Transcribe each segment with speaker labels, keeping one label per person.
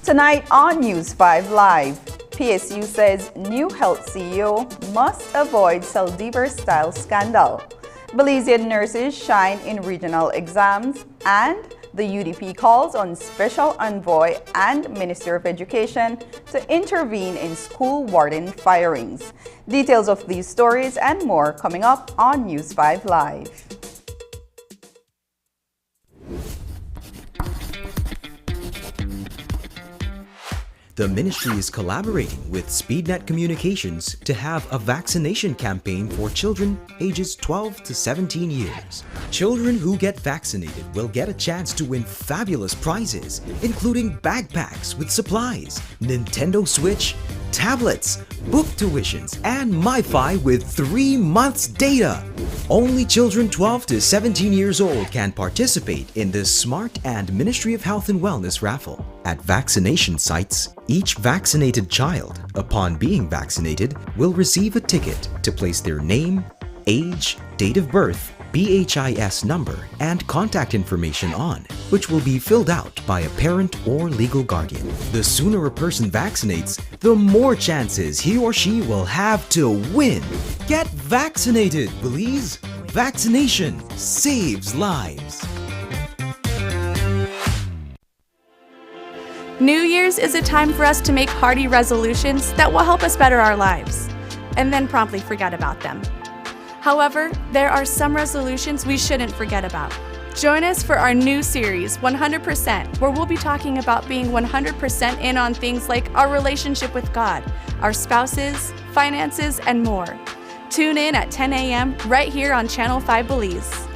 Speaker 1: Tonight on News 5 Live, PSU says new health CEO must avoid Saldivar-style scandal. Belizean nurses shine in regional exams, and the UDP calls on Special Envoy and Minister of Education to intervene in school warden firings. Details of these stories and more coming up on News 5 Live.
Speaker 2: The ministry is collaborating with SpeedNet Communications to have a vaccination campaign for children ages 12 to 17 years. Children who get vaccinated will get a chance to win fabulous prizes, including backpacks with supplies, Nintendo Switch, tablets, book tuitions, and MiFi with 3 months data. Only children 12 to 17 years old can participate in this smart and Ministry of Health and Wellness raffle. At vaccination sites, each vaccinated child, upon being vaccinated, will receive a ticket to place their name, age, date of birth, BHIS number, and contact information on, which will be filled out by a parent or legal guardian. The sooner a person vaccinates, the more chances he or she will have to win. Get vaccinated, Belize! Vaccination saves lives.
Speaker 3: New Year's is a time for us to make hearty resolutions that will help us better our lives, and then promptly forget about them. However, there are some resolutions we shouldn't forget about. Join us for our new series, 100%, where we'll be talking about being 100% in on things like our relationship with God, our spouses, finances, and more. Tune in at 10 a.m. right here on Channel 5 Belize.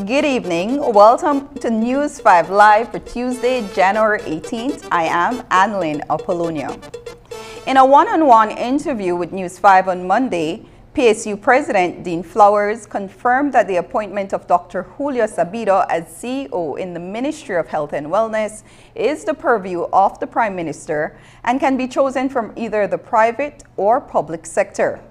Speaker 1: Good evening. Welcome to News 5 Live for Tuesday, January 18th. I am Annalyn Apolonio. In a one-on-one interview with News 5 on Monday, PSU President Dean Flowers confirmed that the appointment of Dr. Julio Sabido as CEO in the Ministry of Health and Wellness is the purview of the Prime Minister and can be chosen from either the private or public sector.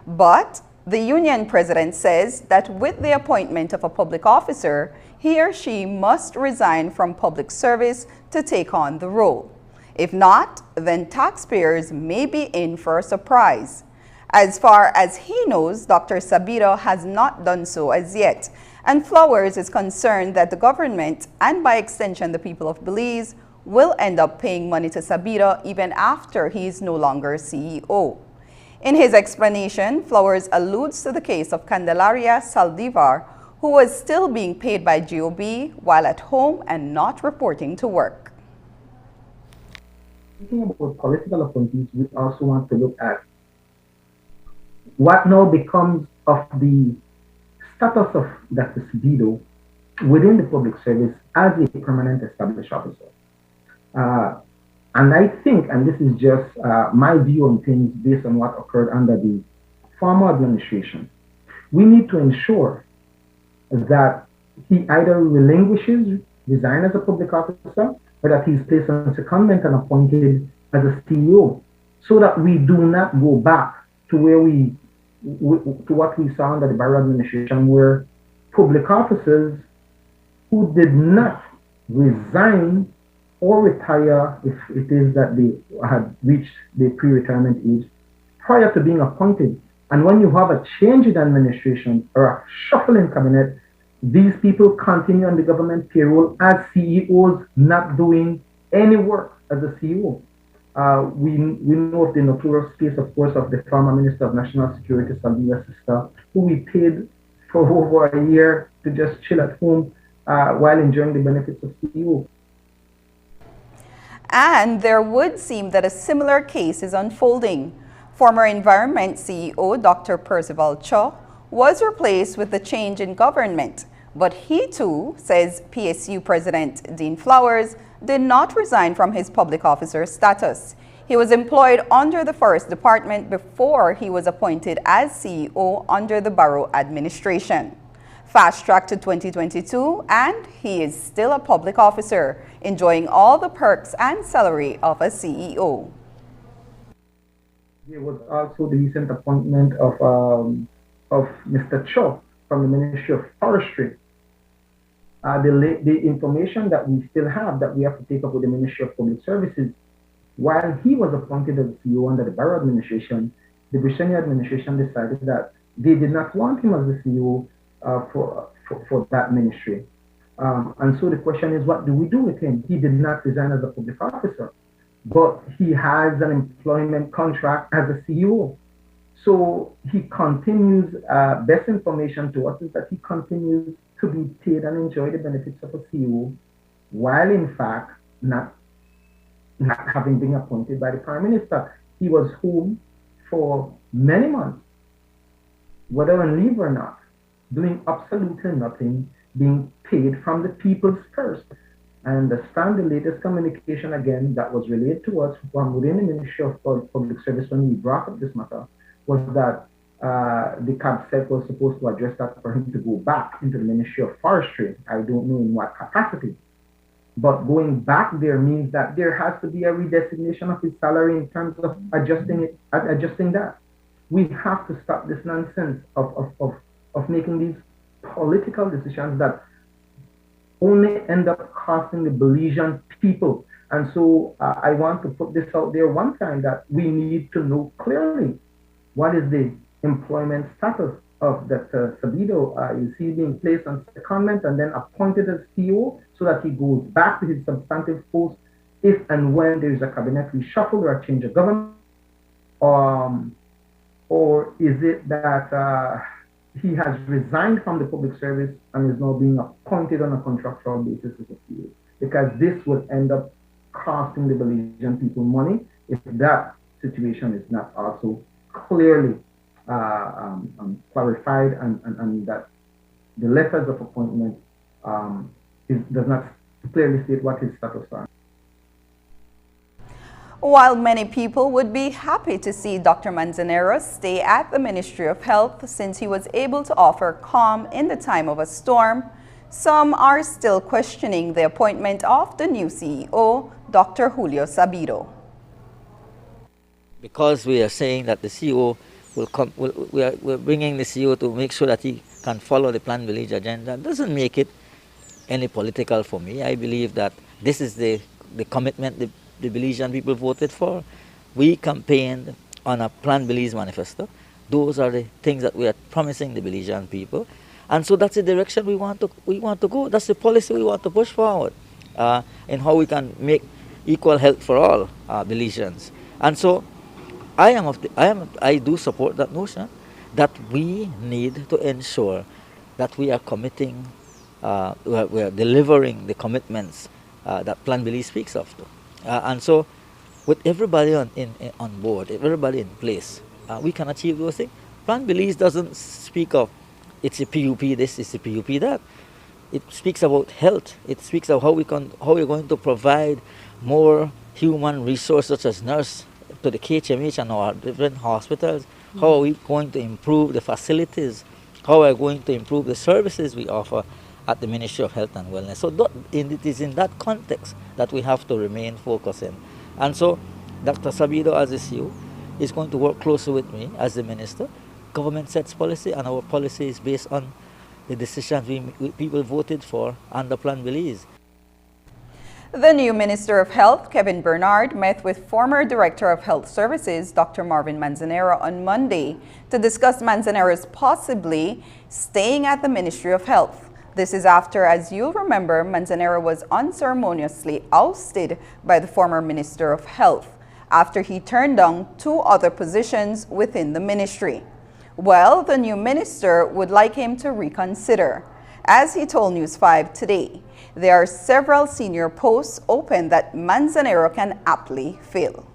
Speaker 1: But the union president says that with the appointment of a public officer, he or she must resign from public service to take on the role. If not, then taxpayers may be in for a surprise. As far as he knows, Dr. Sabido has not done so as yet, and Flowers is concerned that the government, and by extension the people of Belize, will end up paying money to Sabido even after he is no longer CEO. In his explanation, Flowers alludes to the case of Candelaria Saldivar, who was still being paid by GOB while at home and not reporting to work.
Speaker 4: Speaking about political appointees, we also want to look at what now becomes of the status of Dr. Sabido within the public service as a permanent established officer. And I think, and this is just my view on things based on what occurred under the former administration, we need to ensure that he either relinquishes, resigns as a public officer, or that he's placed on secondment and appointed as a CEO, so that we do not go back to where to what we saw under the Barrow administration, where public officers who did not resign or retire, if it is that they had reached the pre-retirement age, prior to being appointed. And when you have a change in administration or a shuffle in cabinet, these people continue on the government payroll as CEOs, not doing any work as a CEO. We know of the notorious case, of course, of the former Minister of National Security, Saldiva's sister, who we paid for over a year to just chill at home while enjoying the benefits of CEO.
Speaker 1: And there would seem that a similar case is unfolding. Former Environment CEO Dr. Percival Cho was replaced with the change in government, but he too, says PSU President Dean Flowers, did not resign from his public officer status. He was employed under the Forest Department before he was appointed as CEO under the Barrow administration. Fast-tracked to 2022, and he is still a public officer, enjoying all the perks and salary of a CEO.
Speaker 4: There was also the recent appointment of Mr. Cho from the Ministry of Forestry. The information that we still have that we have to take up with the Ministry of Public Services, while he was appointed as CEO under the Barrow administration, the Ministerial administration decided that they did not want him as the CEO for that ministry. And so the question is, what do we do with him? He did not resign as a public officer, but he has an employment contract as a CEO. So he continues, best information to us is that he continues to be paid and enjoy the benefits of a CEO, while in fact not having been appointed by the Prime Minister. He was home for many months, whether on leave or not, doing absolutely nothing, being paid from the people's purse. I understand the latest communication again that was relayed to us from within the Ministry of Public Service when we brought up this matter was that the CABSEC was supposed to address that for him to go back into the Ministry of Forestry. I don't know in what capacity. But going back there means that there has to be a redesignation of his salary in terms of adjusting that. We have to stop this nonsense of making these political decisions that only end up costing the Belizean people. And so I want to put this out there one time that we need to know clearly what is the employment status of Dr. Sabido. Is he being placed on secondment and then appointed as CEO so that he goes back to his substantive post if and when there is a cabinet reshuffle or a change of government? Or is it that he has resigned from the public service and is now being appointed on a contractual basis as a CEO? Because this would end up costing the Belizean people money if that situation is not also clearly clarified and that the letters of appointment does not clearly state what his status are.
Speaker 1: While many people would be happy to see Dr. Manzanero stay at the Ministry of Health since he was able to offer calm in the time of a storm, some are still questioning the appointment of the new CEO, Dr. Julio Sabido.
Speaker 5: Because we are saying that the CEO will come, we're bringing the CEO to make sure that he can follow the Plan Village agenda, doesn't make it any political for me. I believe that this is the commitment the Belizean people voted for. We campaigned on a Plan Belize manifesto. Those are the things that we are promising the Belizean people. And so that's the direction we want to go. That's the policy we want to push forward in how we can make equal health for all Belizeans. And so I do support that notion that we need to ensure that we are committing, we are delivering the commitments that Plan Belize speaks of. And so, with everybody on board, everybody in place, we can achieve those things. Plan Belize doesn't speak of it's a PUP this, it's a PUP that. It speaks about health. It speaks of how we're going to provide more human resources such as nurse to the KHMH and our different hospitals. How are we going to improve the facilities? How are we going to improve the services we offer at the Ministry of Health and Wellness? So it is in that context that we have to remain focused in. And so Dr. Sabido as the CEO is going to work closely with me as the Minister. Government sets policy and our policy is based on the decisions people voted for under Plan Belize.
Speaker 1: The new Minister of Health, Kevin Bernard, met with former Director of Health Services, Dr. Marvin Manzanero, on Monday to discuss Manzanero's possibly staying at the Ministry of Health. This is after, as you'll remember, Manzanero was unceremoniously ousted by the former Minister of Health after he turned down 2 other positions within the ministry. Well, the new minister would like him to reconsider. As he told News 5 today, there are several senior posts open that Manzanero can aptly fill.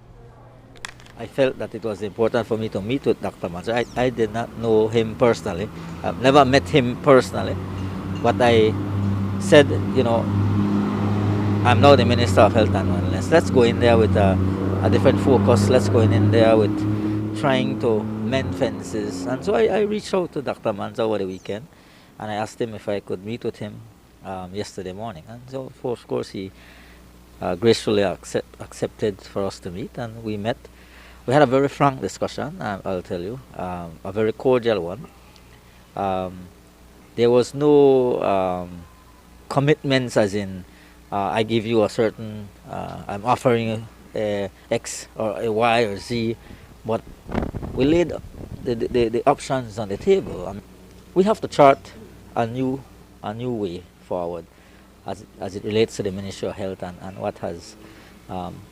Speaker 5: I felt that it was important for me to meet with Dr. Manzanero. I did not know him personally. I've never met him personally. But I said, you know, I'm now the Minister of Health and Wellness. Let's go in there with a different focus. Let's go in there with trying to mend fences. And so I reached out to Dr. Manza over the weekend and I asked him if I could meet with him yesterday morning. And so, of course, he gracefully accepted for us to meet, and we met. We had a very frank discussion, I'll tell you, a very cordial one. There was no commitments as in, I give you a certain, I'm offering X or a Y or Z, but we laid the options on the table. We have to chart a new way forward as it relates to the Ministry of Health and what has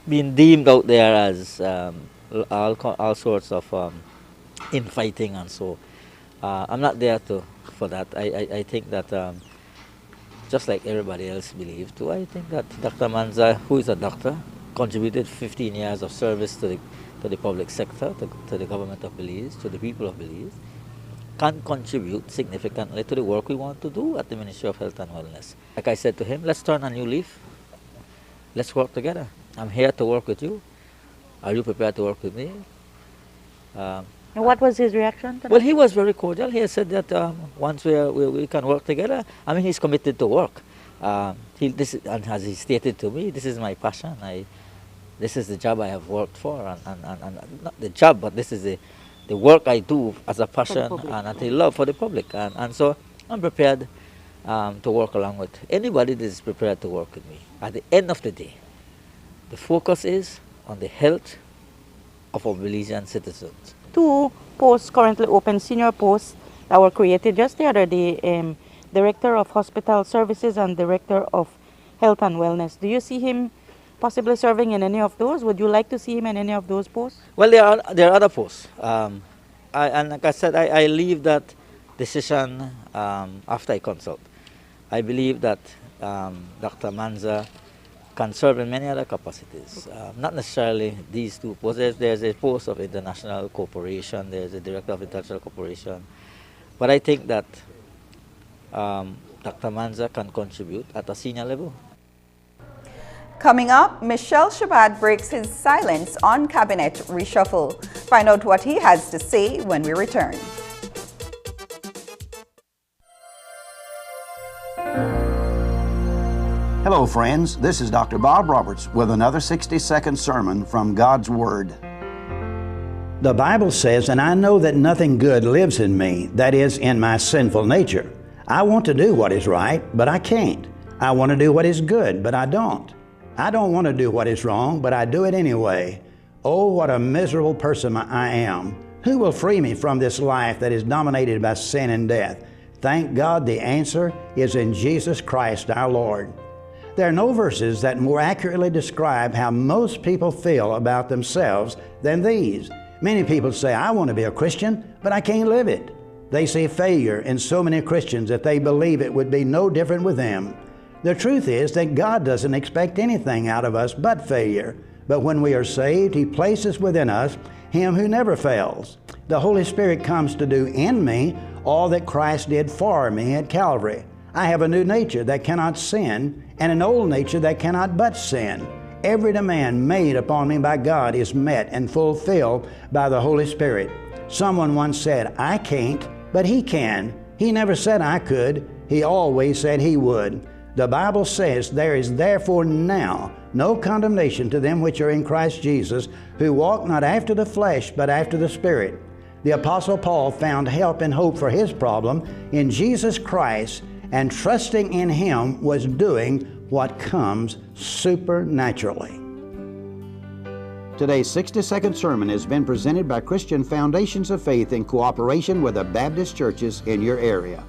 Speaker 5: been deemed out there as all sorts of infighting and so. I'm not there for that. I think that just like everybody else believed too, I think that Dr. Manza, who is a doctor, contributed 15 years of service to the public sector, to the government of Belize, to the people of Belize, can contribute significantly to the work we want to do at the Ministry of Health and Wellness. Like I said to him, let's turn a new leaf. Let's work together. I'm here to work with you. Are you prepared to work with me?
Speaker 6: And what was his reaction to that?
Speaker 5: Well, he was very cordial. He said that once we can work together, I mean, he's committed to work. And as he stated to me, this is my passion. This is the job I have worked for, and not the job, but this is the work I do as a passion and as a love for the public. And so I'm prepared to work along with anybody that is prepared to work with me. At the end of the day, the focus is on the health of our Belizean citizens.
Speaker 6: 2 posts currently open, senior posts that were created just the other day, Director of Hospital Services and Director of Health and Wellness. Do you see him possibly serving in any of those? Would you like to see him in any of those posts?
Speaker 5: Well, there are other posts. And like I said, I leave that decision after I consult. I believe that Dr. Manza can serve in many other capacities, not necessarily these 2 posts. There's a post of international cooperation, there's a director of international cooperation, but I think that Dr. Manza can contribute at a senior level.
Speaker 1: Coming up, Michelle Shabbat breaks his silence on cabinet reshuffle. Find out what he has to say when we return.
Speaker 7: Hello, friends. This is Dr. Bob Roberts with another 60-second sermon from God's Word. The Bible says, "And I know that nothing good lives in me, that is, in my sinful nature. I want to do what is right, but I can't. I want to do what is good, but I don't. I don't want to do what is wrong, but I do it anyway. Oh, what a miserable person I am. Who will free me from this life that is dominated by sin and death? Thank God the answer is in Jesus Christ our Lord." There are no verses that more accurately describe how most people feel about themselves than these. Many people say, "I want to be a Christian, but I can't live it." They see failure in so many Christians that they believe it would be no different with them. The truth is that God doesn't expect anything out of us but failure. But when we are saved, He places within us Him who never fails. The Holy Spirit comes to do in me all that Christ did for me at Calvary. I have a new nature that cannot sin, and an old nature that cannot but sin. Every demand made upon me by God is met and fulfilled by the Holy Spirit. Someone once said, "I can't, but He can." He never said I could. He always said He would. The Bible says, "There is therefore now no condemnation to them which are in Christ Jesus, who walk not after the flesh, but after the Spirit." The Apostle Paul found help and hope for his problem in Jesus Christ, and trusting in Him was doing what comes supernaturally. Today's 60-second sermon has been presented by Christian Foundations of Faith in cooperation with the Baptist churches in your area.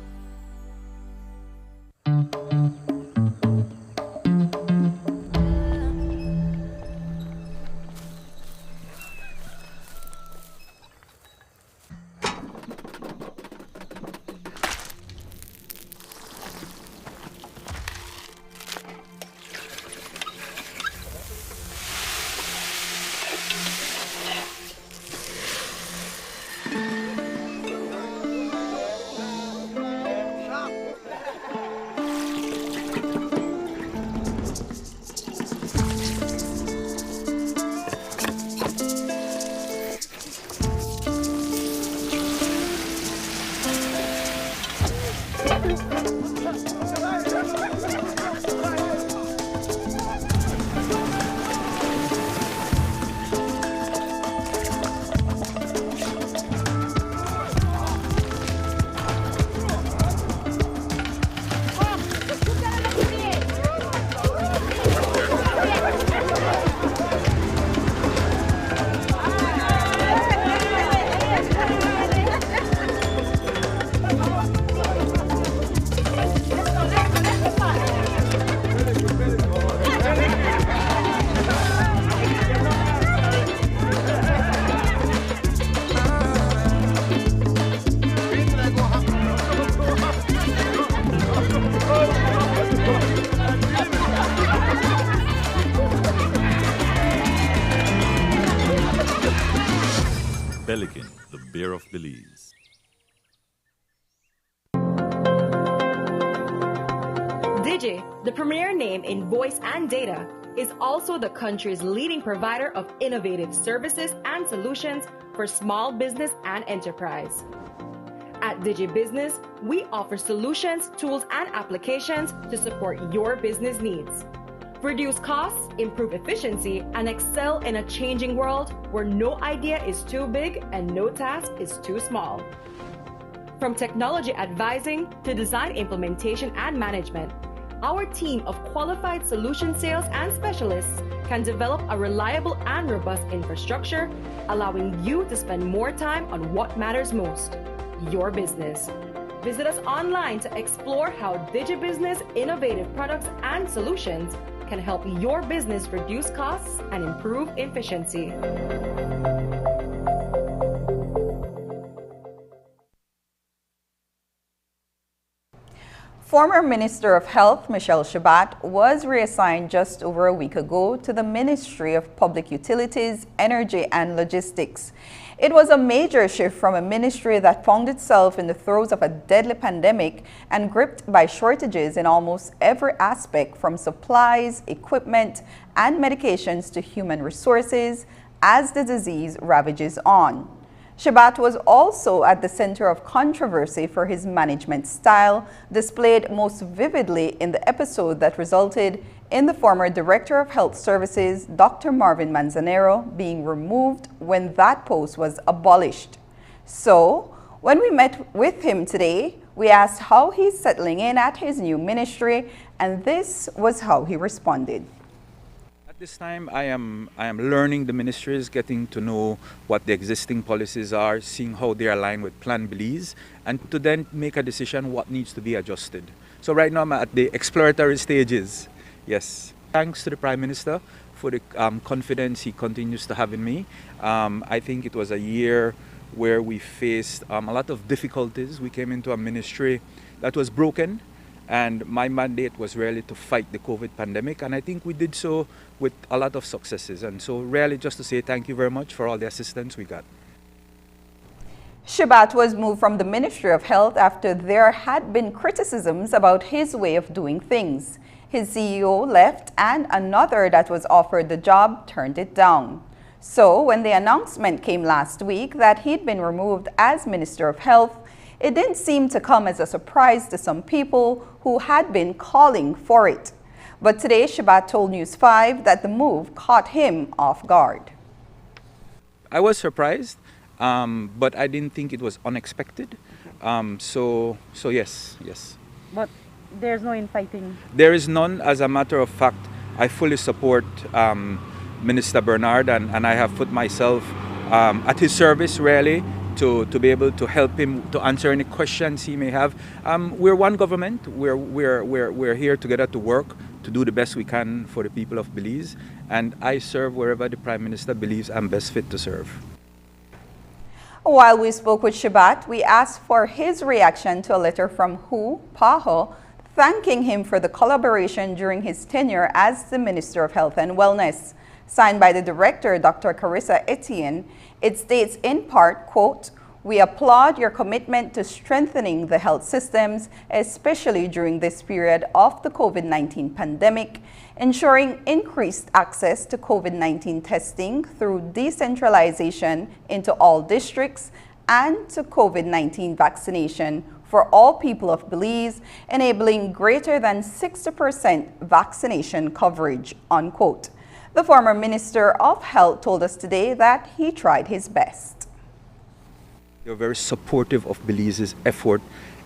Speaker 8: Pelican, the bear of Belize.
Speaker 9: Digi, the premier name in voice and data, is also the country's leading provider of innovative services and solutions for small business and enterprise. At Digi Business, we offer solutions, tools, and applications to support your business needs. Reduce costs, improve efficiency, and excel in a changing world where no idea is too big and no task is too small. From technology advising to design implementation and management, our team of qualified solution sales and specialists can develop a reliable and robust infrastructure, allowing you to spend more time on what matters most, your business. Visit us online to explore how DigiBusiness innovative products and solutions can help your business reduce costs and improve efficiency.
Speaker 1: Former Minister of Health Michelle Shabat was reassigned just over a week ago to the Ministry of Public Utilities, Energy and Logistics. It was a major shift from a ministry that found itself in the throes of a deadly pandemic and gripped by shortages in almost every aspect, from supplies, equipment, and medications to human resources as the disease ravages on. Shabat was also at the center of controversy for his management style, displayed most vividly in the episode that resulted in the former Director of Health Services, Dr. Marvin Manzanero, being removed when that post was abolished. So, when we met with him today, we asked how he's settling in at his new ministry, and this was how he responded.
Speaker 10: This time I am learning the ministries, getting to know what the existing policies are, seeing how they align with Plan Belize, and to then make a decision what needs to be adjusted. So right now I'm at the exploratory stages. Yes. Thanks to the Prime Minister for the confidence he continues to have in me. I think it was a year where we faced a lot of difficulties. We came into a ministry that was broken, and my mandate was really to fight the COVID pandemic, and I think we did so with a lot of successes. And so really just to say thank you very much for all the assistance we got.
Speaker 1: Shabat was moved from the Ministry of Health after there had been criticisms about his way of doing things. His CEO left and another that was offered the job turned it down. So when the announcement came last week that he'd been removed as Minister of Health, it didn't seem to come as a surprise to some people who had been calling for it. But today, Shabat told News 5 that the move caught him off guard.
Speaker 10: I was surprised, but I didn't think it was unexpected. So yes.
Speaker 6: But there's no infighting?
Speaker 10: There is none. As a matter of fact, I fully support Minister Bernard, and I have put myself at his service, really, to be able to help him to answer any questions he may have. We're one government. We're here together to work to do the best we can for the people of Belize, and I serve wherever the Prime Minister believes I'm best fit to serve.
Speaker 1: While we spoke with Shabat, we asked for his reaction to a letter from Hu Paho thanking him for the collaboration during his tenure as the Minister of Health and Wellness. Signed by the Director, Dr. Carissa Etienne, it states in part, quote, "We applaud your commitment to strengthening the health systems, especially during this period of the COVID-19 pandemic, ensuring increased access to COVID-19 testing through decentralization into all districts, and to COVID-19 vaccination for all people of Belize, enabling greater than 60% vaccination coverage," unquote. The former Minister of Health told us today that he tried his best.
Speaker 10: They're very supportive of Belize's effort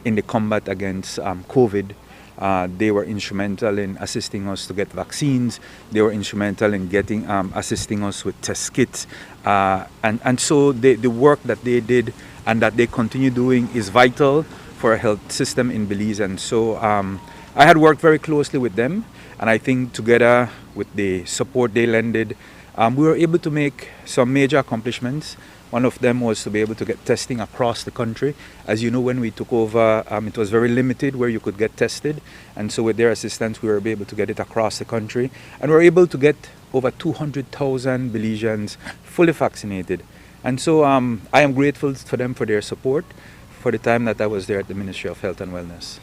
Speaker 10: in the combat against COVID. They were instrumental in assisting us to get vaccines. They were instrumental in assisting us with test kits. And so the work that they did and that they continue doing is vital for a health system in Belize. And so I had worked very closely with them. And I think together with the support they lended, we were able to make some major accomplishments. One of them was to be able to get testing across the country. As you know, when we took over, it was very limited where you could get tested. And so with their assistance, we were able to get it across the country. And we were able to get over 200,000 Belizeans fully vaccinated. And so I am grateful for them for their support for the time that I was there at the Ministry of Health and Wellness.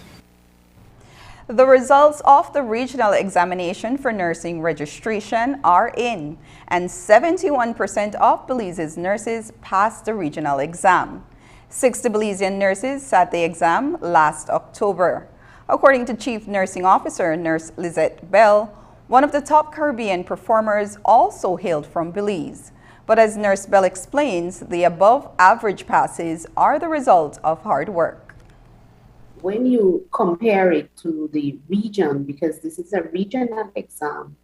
Speaker 1: The results of the regional examination for nursing registration are in, and 71% of Belize's nurses passed the regional exam. 60 Belizean nurses sat the exam last October. According to Chief Nursing Officer Nurse Lizette Bell, one of the top Caribbean performers also hailed from Belize. But as Nurse Bell explains, the above average passes are the result of hard work.
Speaker 11: When you compare it to the region, because this is a regional exam,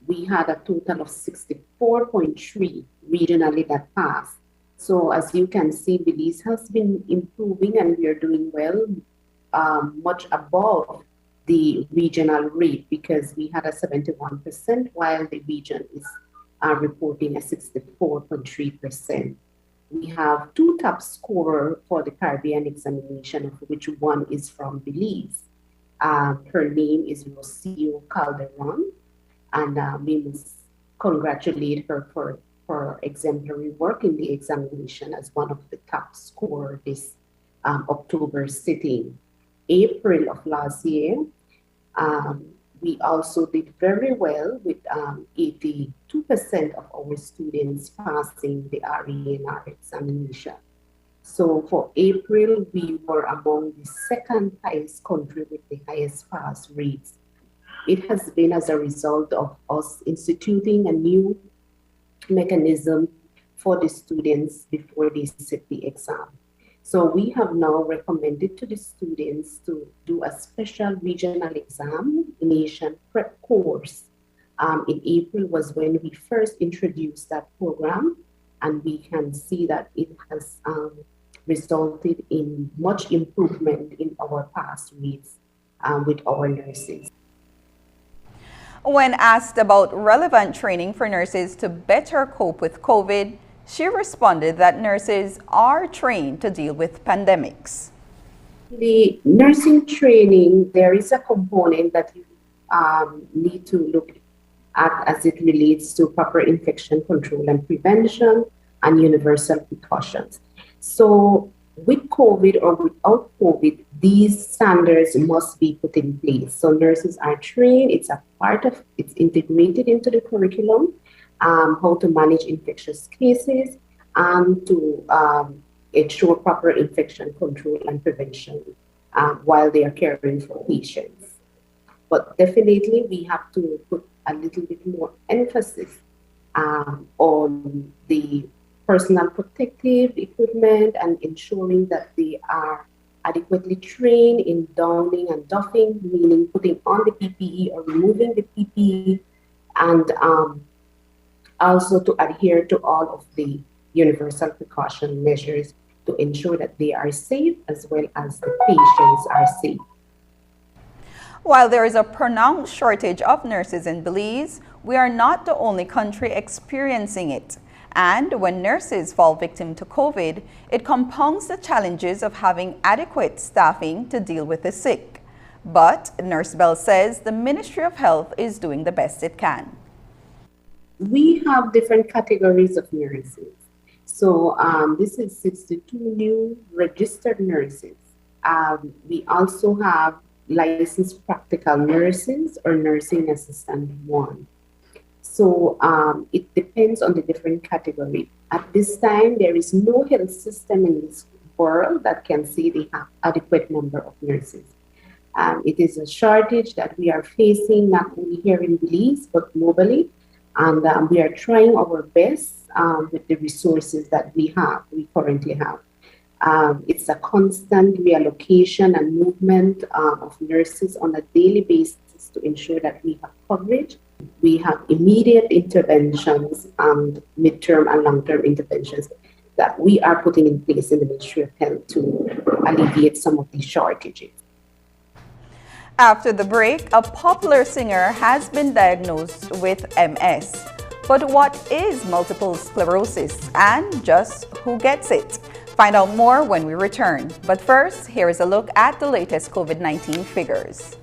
Speaker 11: we had a total of 64.3 regionally that passed. So as you can see, Belize has been improving and we are doing well, much above the regional rate, because we had a 71%, while the region is reporting a 64.3%. we have two top scorers for the Caribbean examination, of which one is from Belize. Her name is Rocio Calderon, and we must congratulate her for exemplary work in the examination as one of the top scorers this October sitting. April of last year, we also did very well with 82% of our students passing the RENR examination. So for April, we were among the second highest country with the highest pass rates. It has been as a result of us instituting a new mechanism for the students before they sit the exam. So we have now recommended to the students to do a special regional examination prep course. In April was when we first introduced that program, and we can see that it has resulted in much improvement in our pass rates with our nurses.
Speaker 1: When asked about relevant training for nurses to better cope with COVID, she responded that nurses are trained to deal with pandemics.
Speaker 11: The nursing training, there is a component that you need to look at as it relates to proper infection control and prevention and universal precautions. So with COVID or without COVID, these standards must be put in place. So nurses are trained, it's integrated into the curriculum, how to manage infectious cases and to ensure proper infection control and prevention while they are caring for patients. But definitely we have to put a little bit more emphasis on the personal protective equipment and ensuring that they are adequately trained in donning and doffing, meaning putting on the PPE or removing the PPE, and also to adhere to all of the universal precaution measures to ensure that they are safe as well as the patients are safe.
Speaker 1: While there is a pronounced shortage of nurses in Belize, we are not the only country experiencing it. And when nurses fall victim to COVID, it compounds the challenges of having adequate staffing to deal with the sick. But Nurse Bell says the Ministry of Health is doing the best it can.
Speaker 11: We have different categories of nurses. So this is 62 new registered nurses. We also have licensed practical nurses or nursing assistant 1. So it depends on the different category. At this time, there is no health system in this world that can say they have adequate number of nurses. It is a shortage that we are facing not only here in Belize, but globally. And we are trying our best with the resources that we currently have. It's a constant reallocation and movement of nurses on a daily basis to ensure that we have coverage. We have immediate interventions and midterm and long-term interventions that we are putting in place in the Ministry of Health to alleviate some of these shortages.
Speaker 1: After the break, a popular singer has been diagnosed with MS. But what is multiple sclerosis and just who gets it? Find out more when we return. But first, here is a look at the latest COVID-19 figures.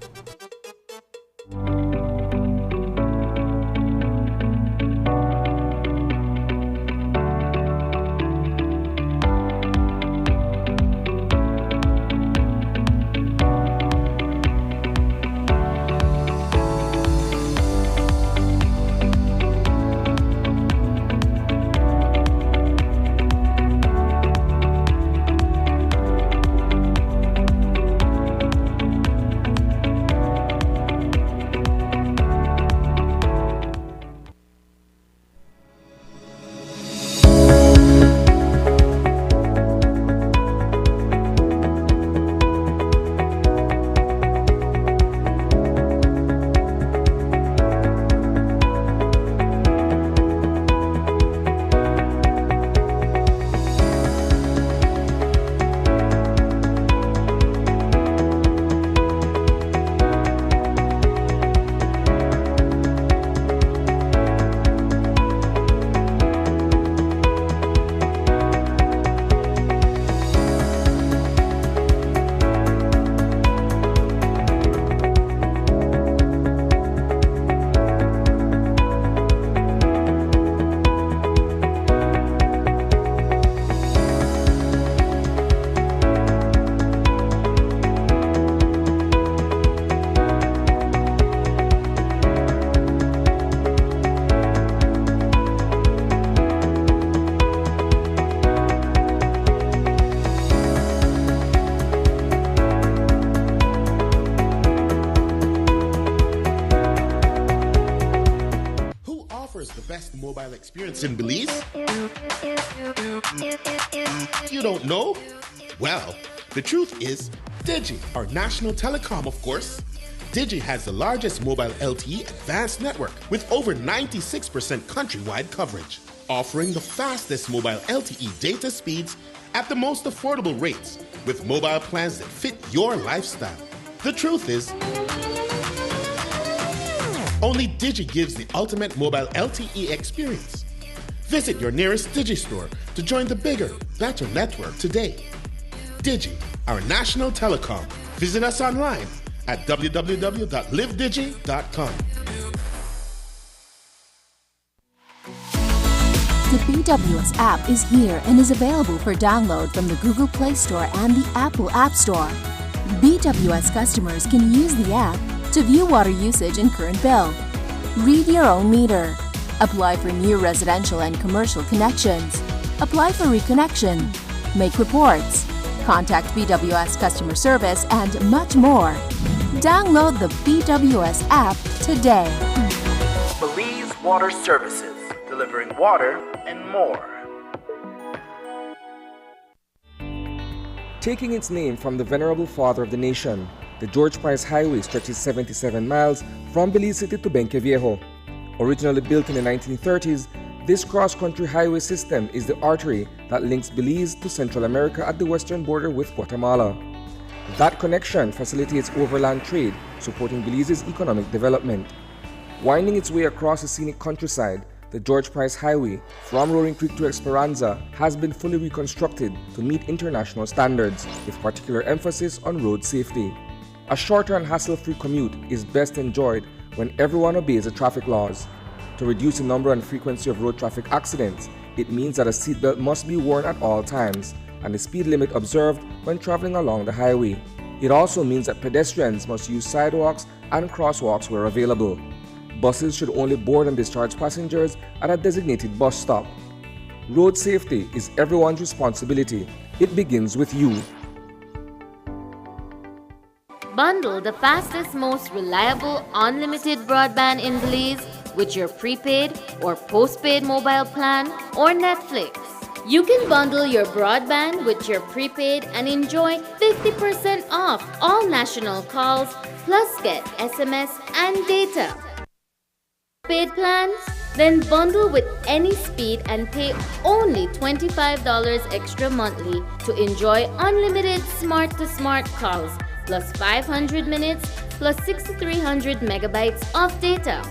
Speaker 12: experience in Belize? You don't know? Well, the truth is, Digi, our national telecom, of course. Digi has the largest mobile LTE advanced network with over 96% countrywide coverage, offering the fastest mobile LTE data speeds at the most affordable rates with mobile plans that fit your lifestyle. The truth is, only Digi gives the ultimate mobile LTE experience. Visit your nearest Digi store to join the bigger, better network today. Digi, our national telecom. Visit us online at www.livedigi.com.
Speaker 13: The BWS app is here and is available for download from the Google Play Store and the Apple App Store. BWS customers can use the app to view water usage and current bill, read your own meter, apply for new residential and commercial connections, apply for reconnection, make reports, contact BWS customer service, and much more. Download the BWS app today.
Speaker 14: Belize Water Services, delivering water and more.
Speaker 15: Taking its name from the venerable father of the nation, the George Price Highway stretches 77 miles from Belize City to Benqueviejo. Originally built in the 1930s, this cross-country highway system is the artery that links Belize to Central America at the western border with Guatemala. That connection facilitates overland trade, supporting Belize's economic development. Winding its way across the scenic countryside, the George Price Highway from Roaring Creek to Esperanza has been fully reconstructed to meet international standards, with particular emphasis on road safety. A shorter and hassle-free commute is best enjoyed when everyone obeys the traffic laws. To reduce the number and frequency of road traffic accidents, it means that a seatbelt must be worn at all times and the speed limit observed when traveling along the highway. It also means that pedestrians must use sidewalks and crosswalks where available. Buses should only board and discharge passengers at a designated bus stop. Road safety is everyone's responsibility. It begins with you.
Speaker 16: Bundle the fastest, most reliable, unlimited broadband in Belize with your prepaid or postpaid mobile plan or Netflix. You can bundle your broadband with your prepaid and enjoy 50% off all national calls, plus get SMS and data. Paid plans? Then bundle with any speed and pay only $25 extra monthly to enjoy unlimited smart-to-smart calls, plus 500 minutes, plus 6,300 megabytes of data.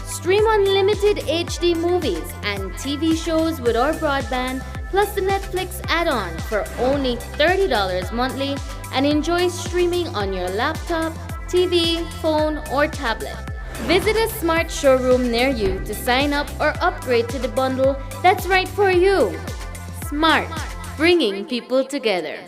Speaker 16: Stream unlimited HD movies and TV shows with our broadband, plus the Netflix add-on for only $30 monthly, and enjoy streaming on your laptop, TV, phone, or tablet. Visit a smart showroom near you to sign up or upgrade to the bundle that's right for you. Smart, bringing people together.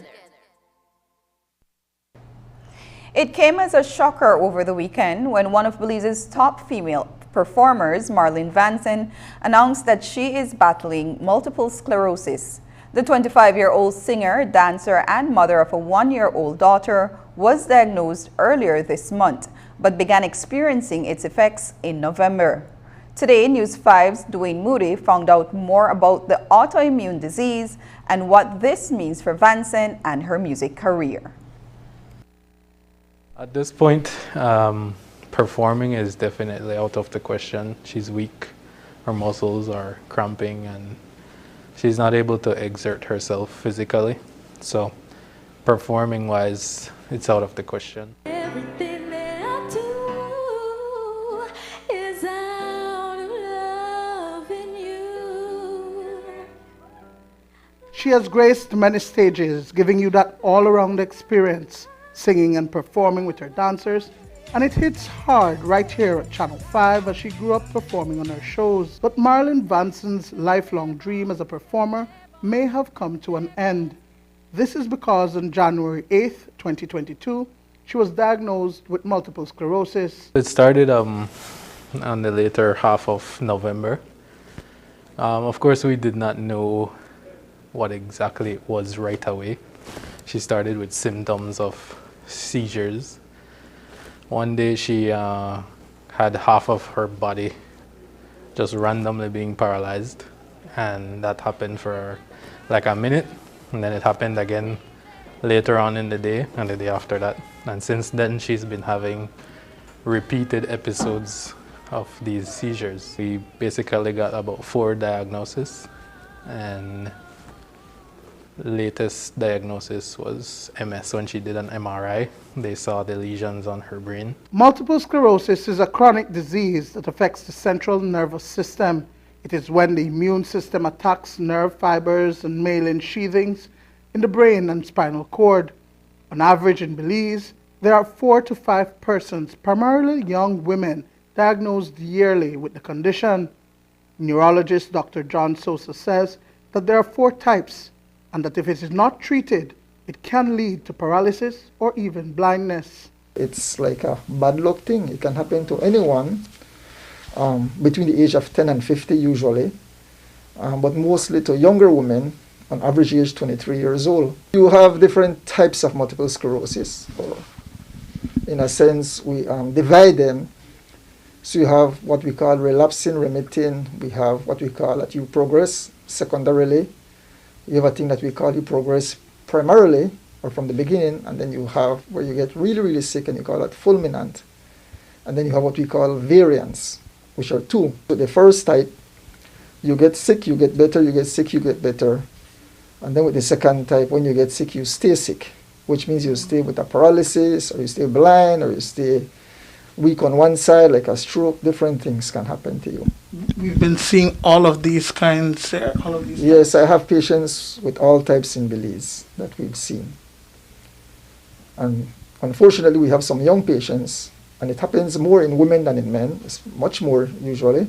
Speaker 1: It came as a shocker over the weekend when one of Belize's top female performers, Marlene Vanson, announced that she is battling multiple sclerosis. The 25-year-old singer, dancer, and mother of a 1-year-old daughter was diagnosed earlier this month, but began experiencing its effects in November. Today, News 5's Dwayne Moody found out more about the autoimmune disease and what this means for Vanson and her music career.
Speaker 17: At this point, performing is definitely out of the question. She's weak, her muscles are cramping, and she's not able to exert herself physically. So performing-wise, it's out of the question.
Speaker 18: Everything that I do is out of loving you.
Speaker 19: She has graced many stages, giving you that all-around experience, singing and performing with her dancers. And it hits hard right here at Channel 5 as she grew up performing on her shows. But Marlene Vanson's lifelong dream as a performer may have come to an end. This is because on January 8th, 2022, she was diagnosed with multiple sclerosis.
Speaker 17: It started on the later half of November. Of course, we did not know what exactly it was right away. She started with symptoms of seizures. One day she had half of her body just randomly being paralyzed. And that happened for like a minute, and then it happened again later on in the day and the day after that. And since then, she's been having repeated episodes of these seizures. We basically got about 4 diagnoses, and latest diagnosis was MS. When she did an MRI, they saw the lesions on her brain.
Speaker 19: Multiple sclerosis is a chronic disease that affects the central nervous system. It is when the immune system attacks nerve fibers and myelin sheathings in the brain and spinal cord. On average in Belize, there are 4 to 5 persons, primarily young women, diagnosed yearly with the condition. Neurologist Dr. John Sosa says that there are 4 types, and that if it is not treated, it can lead to paralysis or even blindness.
Speaker 20: It's like a bad luck thing. It can happen to anyone between the age of 10 and 50 usually, but mostly to younger women, on average age 23 years old. You have different types of multiple sclerosis. In a sense, we divide them. So you have what we call relapsing remitting. We have what we call that you progress secondarily. You have a thing that we call you progress primarily, or from the beginning, and then you have where you get really, really sick, and you call that fulminant. And then you have what we call variants, which are 2. So the first type, you get sick, you get better, you get sick, you get better. And then with the second type, when you get sick, you stay sick, which means you stay with a paralysis, or you stay blind, or you stay weak on one side, like a stroke. Different things can happen to you.
Speaker 19: We've been seeing all of these kinds,
Speaker 20: Yes, I have patients with all types in Belize that we've seen. And unfortunately, we have some young patients, and it happens more in women than in men. It's much more usually.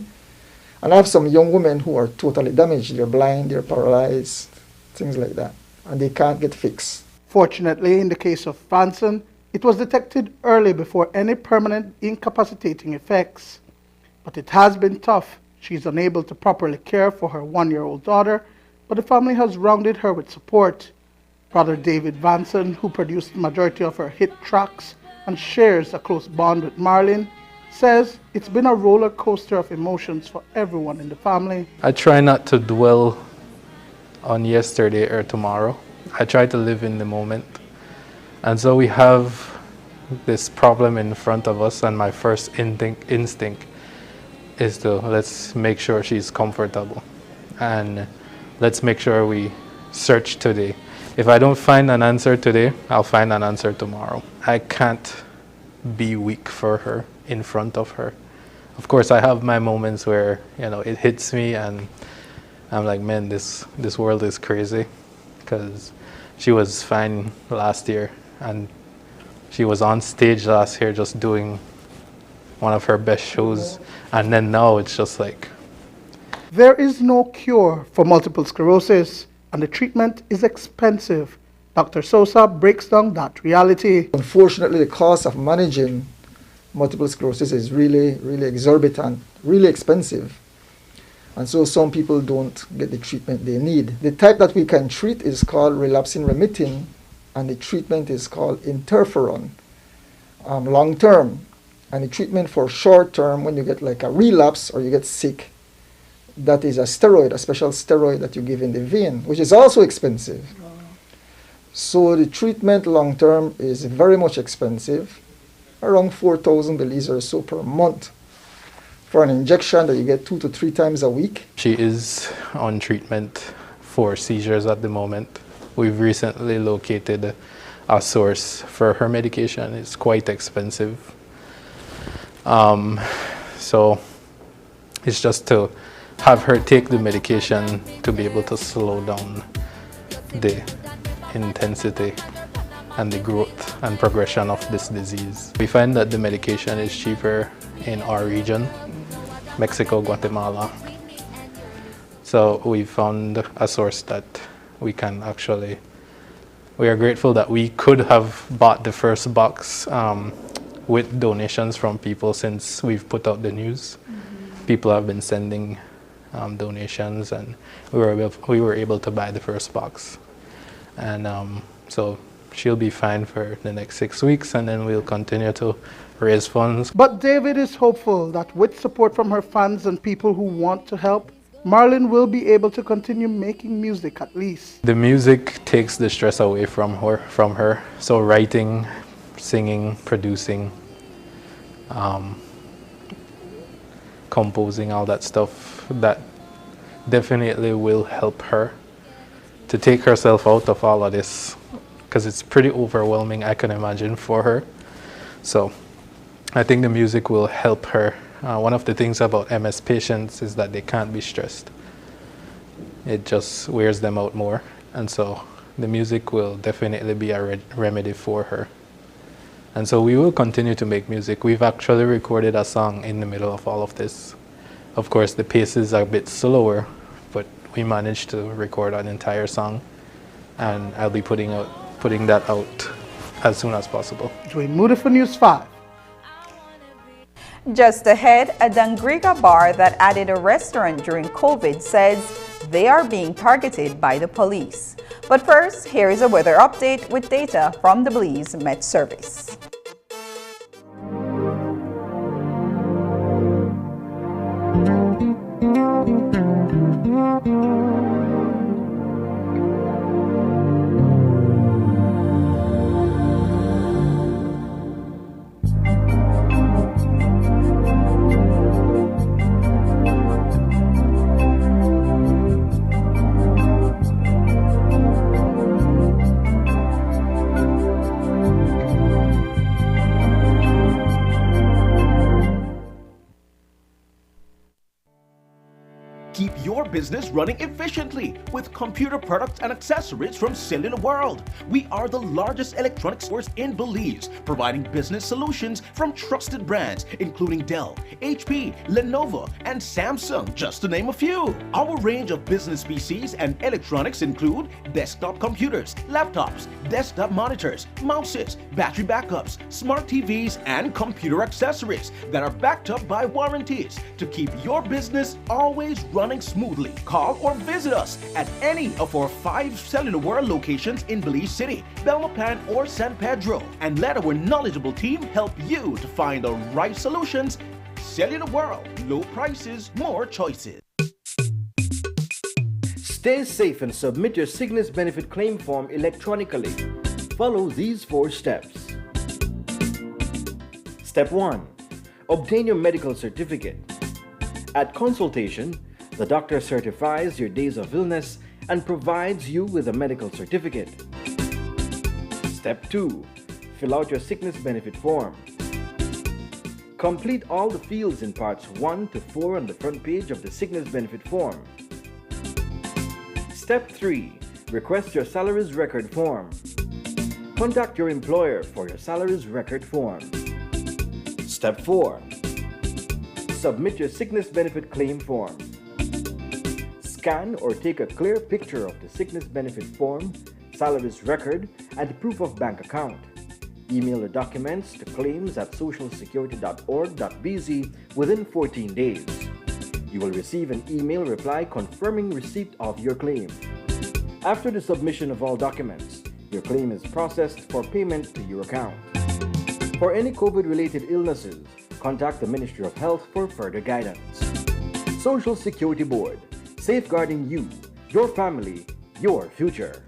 Speaker 20: And I have some young women who are totally damaged. They're blind, they're paralyzed, things like that, and they can't get fixed.
Speaker 19: Fortunately, in the case of Vanson, it was detected early before any permanent incapacitating effects. But it has been tough. She's unable to properly care for her 1-year-old daughter, but the family has rounded her with support. Brother David Vanson, who produced the majority of her hit tracks and shares a close bond with Marlene, says it's been a roller coaster of emotions for everyone in the family.
Speaker 17: I try not to dwell on yesterday or tomorrow. I try to live in the moment. And so we have this problem in front of us, and my first instinct is to let's make sure she's comfortable, and let's make sure we search today. If I don't find an answer today, I'll find an answer tomorrow. I can't be weak for her in front of her. Of course, I have my moments where, it hits me and I'm like, man, this world is crazy, because she was fine last year, and she was on stage last year just doing one of her best shows, and then now it's just like...
Speaker 19: There is no cure for multiple sclerosis, and the treatment is expensive. Dr. Sosa breaks down that reality.
Speaker 20: Unfortunately, the cost of managing multiple sclerosis is really, really exorbitant, really expensive. And so some people don't get the treatment they need. The type that we can treat is called relapsing remitting, and the treatment is called interferon, long term. And the treatment for short term, when you get like a relapse or you get sick, that is a steroid, a special steroid that you give in the vein, which is also expensive. So the treatment long term is very much expensive, around 4,000 Belize or so per month, for an injection that you get 2 to 3 times a week.
Speaker 17: She is on treatment for seizures at the moment. We've recently located a source for her medication. It's quite expensive. So it's just to have her take the medication to be able to slow down the intensity and the growth and progression of this disease. We find that the medication is cheaper in our region, Mexico, Guatemala. So we found a source that we can actually, we are grateful that we could have bought the first box with donations from people since we've put out the news. People have been sending donations, and we were able to buy the first box. And so she'll be fine for the next 6 weeks, and then we'll continue to raise funds.
Speaker 19: But David is hopeful that with support from her fans and people who want to help, Marlon will be able to continue making music at least.
Speaker 17: The music takes the stress away from her. So writing, singing, producing, composing, all that stuff, that definitely will help her to take herself out of all of this, because it's pretty overwhelming, I can imagine, for her. So I think the music will help her. One of the things about MS patients is that they can't be stressed. It just wears them out more. And so the music will definitely be a remedy for her. And so we will continue to make music. We've actually recorded a song in the middle of all of this. Of course, the paces are a bit slower, but we managed to record an entire song. And I'll be putting that out as soon as possible.
Speaker 19: Dwayne Moody for News 5.
Speaker 1: Just ahead, a Dangriga bar that added a restaurant during COVID says they are being targeted by the police. But first, here is a weather update with data from the Belize Met Service.
Speaker 21: Keep your business running efficiently with computer products and accessories from Cellular World. We are the largest electronics stores in Belize, providing business solutions from trusted brands including Dell, HP, Lenovo, and Samsung, just to name a few. Our range of business PCs and electronics include desktop computers, laptops, desktop monitors, mouses, battery backups, smart TVs, and computer accessories that are backed up by warranties to keep your business always running smoothly. Call or visit us at any of our 5 Cellular World locations in Belize City, Belmopan, or San Pedro, and let our knowledgeable team help you to find the right solutions. Cellular World, low prices, more choices.
Speaker 22: Stay safe and submit your sickness benefit claim form electronically. Follow these 4 steps. Step 1. Obtain your medical certificate. At consultation, the doctor certifies your days of illness and provides you with a medical certificate. Step 2. Fill out your sickness benefit form. Complete all the fields in parts 1 to 4 on the front page of the sickness benefit form. Step 3. Request your salaries record form. Contact your employer for your salaries record form. Step 4. Submit your sickness benefit claim form. Scan or take a clear picture of the sickness benefit form, salaries record, and proof of bank account. Email the documents to claims@socialsecurity.org.bz within 14 days. You will receive an email reply confirming receipt of your claim. After the submission of all documents, your claim is processed for payment to your account. For any COVID-related illnesses, contact the Ministry of Health for further guidance. Social Security Board, safeguarding you, your family, your future.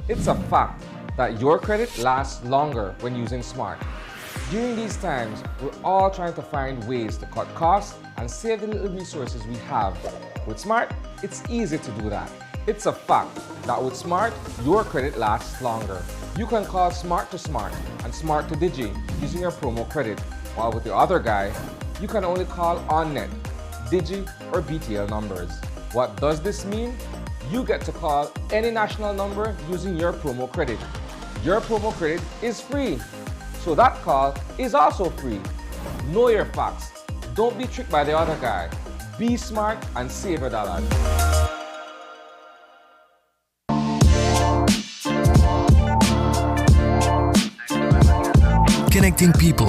Speaker 15: It's a fact that your credit lasts longer when using Smart. During these times, we're all trying to find ways to cut costs and save the little resources we have. With Smart, it's easy to do that. It's a fact that with Smart, your credit lasts longer. You can call Smart to Smart and Smart to Digi using your promo credit, while with the other guy, you can only call on-net, Digi, or BTL numbers. What does this mean? You get to call any national number using your promo credit. Your promo credit is free, so that call is also free. Know your facts. Don't be tricked by the other guy. Be smart and save your dollars.
Speaker 23: Connecting people.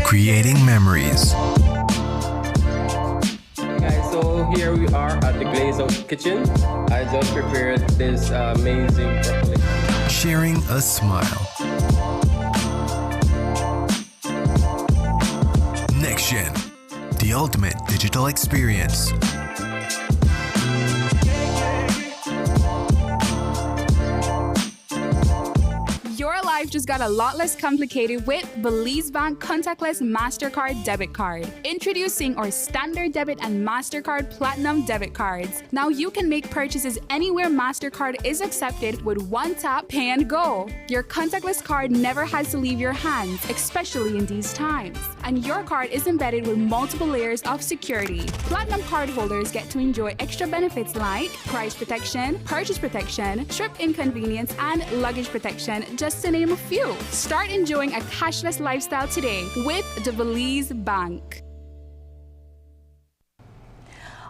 Speaker 23: Creating memories.
Speaker 2: So here we are at the Glaze Out Kitchen. I just prepared this amazing broccoli.
Speaker 3: Sharing a smile. Next Gen, the ultimate digital experience.
Speaker 23: Your life just got a lot less complicated with Belize Bank Contactless MasterCard Debit Card. Introducing our Standard Debit and MasterCard Platinum Debit Cards. Now you can make purchases anywhere MasterCard is accepted with one tap, pay and go. Your contactless card never has to leave your hands, especially in these times. And your card is embedded with multiple layers of security. Platinum card holders get to enjoy extra benefits like price protection, purchase protection, trip inconvenience, and luggage protection, just to name a few. Start enjoying a cashless lifestyle today with the Belize Bank.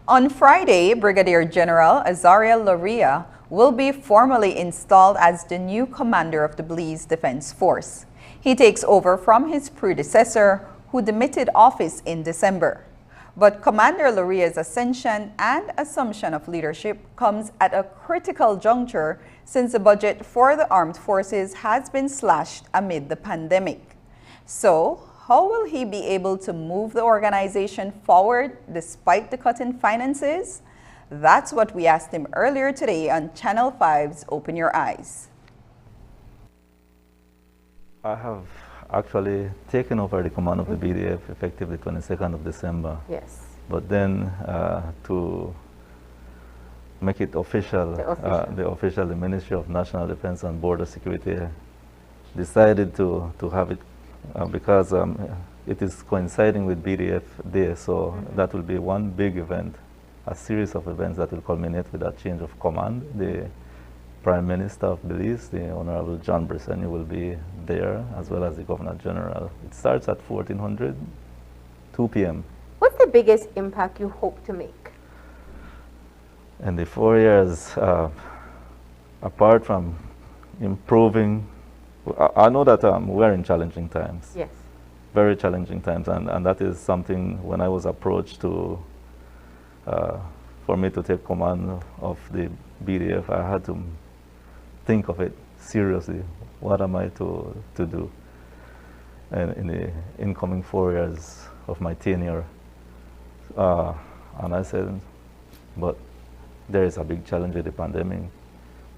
Speaker 1: On Friday, Brigadier General Azaria Loria will be formally installed as the new commander of the Belize Defense Force. He takes over from his predecessor, who demitted office in December. But Commander Loria's ascension and assumption of leadership comes at a critical juncture since the budget for the armed forces has been slashed amid the pandemic. So, how will he be able to move the organization forward despite the cut in finances? That's what we asked him earlier today on Channel 5's Open Your Eyes.
Speaker 24: I have actually taken over the command of the BDF effective the 22nd of December.
Speaker 25: Yes.
Speaker 24: But then to make it official, the Ministry of National Defense and Border Security decided to have it because it is coinciding with BDF Day, so that will be one big event, a series of events that will culminate with that change of command. The Prime Minister of Belize, the Honorable John Brisani, will be there, as well as the Governor General. It starts at 1400, 2 p.m.
Speaker 25: What's the biggest impact you hope to make?
Speaker 24: In the 4 years, apart from improving, I know that we're in challenging times.
Speaker 25: Yes.
Speaker 24: Very challenging times, and that is something when I was approached for me to take command of the BDF, I had to think of it seriously. What am I to do? And in the incoming 4 years of my tenure, and I said, but there is a big challenge with the pandemic.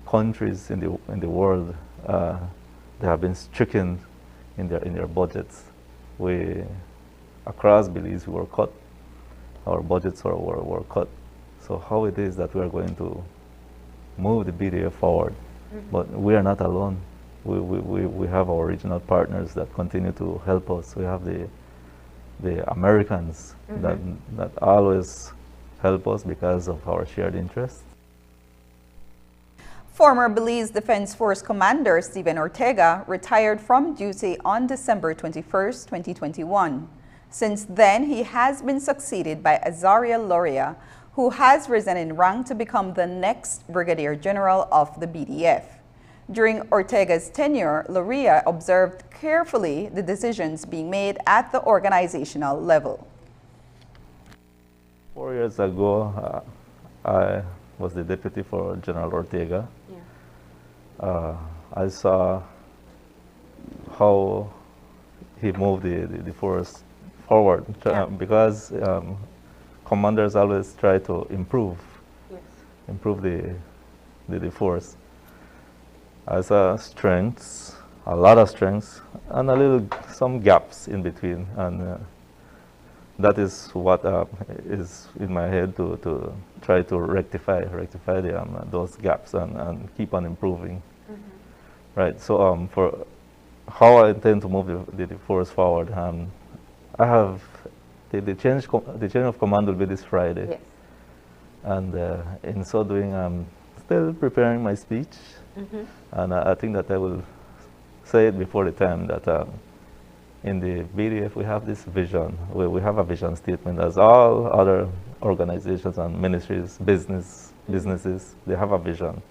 Speaker 24: Countries in the world, they have been stricken in their budgets. We across Belize we were cut. Our budgets were cut. So how it is that we are going to move the BDF forward? But we are not alone. We have our regional partners that continue to help us. We have the Americans that always help us because of our shared interests.
Speaker 1: Former Belize Defense Force Commander Stephen Ortega retired from duty on December 21st, 2021. Since then, he has been succeeded by Azaria Loria, who has risen in rank to become the next Brigadier General of the BDF. During Ortega's tenure, Loria observed carefully the decisions being made at the organizational level.
Speaker 24: 4 years ago, I was the deputy for General Ortega. Yeah. I saw how he moved the force forward, because commanders always try to improve the force. I saw strengths, a lot of strengths, and some gaps in between, and that is what is in my head to try to rectify those gaps and keep on improving. Right. So for how I intend to move the force forward, I have the change of command will be this Friday.
Speaker 25: Yes.
Speaker 24: And in so doing, I'm still preparing my speech, and I think that I will say it before the time that in the BDF we have this vision. We have a vision statement, as all other organizations and ministries, businesses, they have a vision,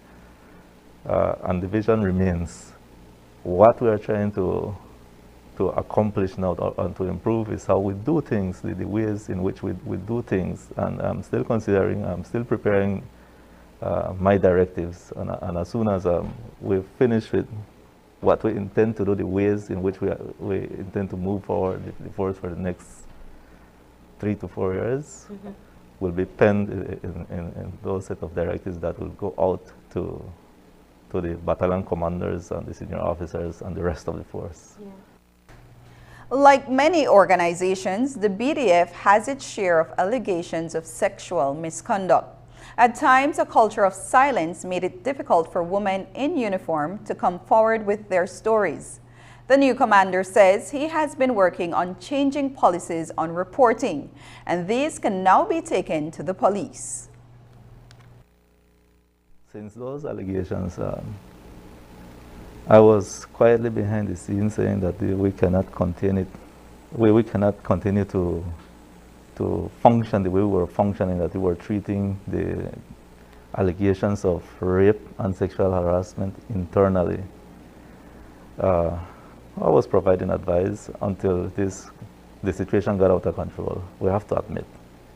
Speaker 24: and the vision remains. What we are trying to to accomplish now and to improve is how we do things, the ways in which we do things. And I'm still preparing my directives. And as soon as we finish with what we intend to do, the ways in which we intend to move forward for the next 3 to 4 years, will be penned in those set of directives that will go out to the battalion commanders and the senior officers and the rest of the force.
Speaker 1: Yeah. Like many organizations, the BDF has its share of allegations of sexual misconduct. At times, a culture of silence made it difficult for women in uniform to come forward with their stories. The new commander says he has been working on changing policies on reporting, and these can now be taken to the police.
Speaker 24: Since those allegations, I was quietly behind the scenes saying that we cannot continue to function the way we were functioning, that we were treating the allegations of rape and sexual harassment internally. I was providing advice until the situation got out of control. We have to admit.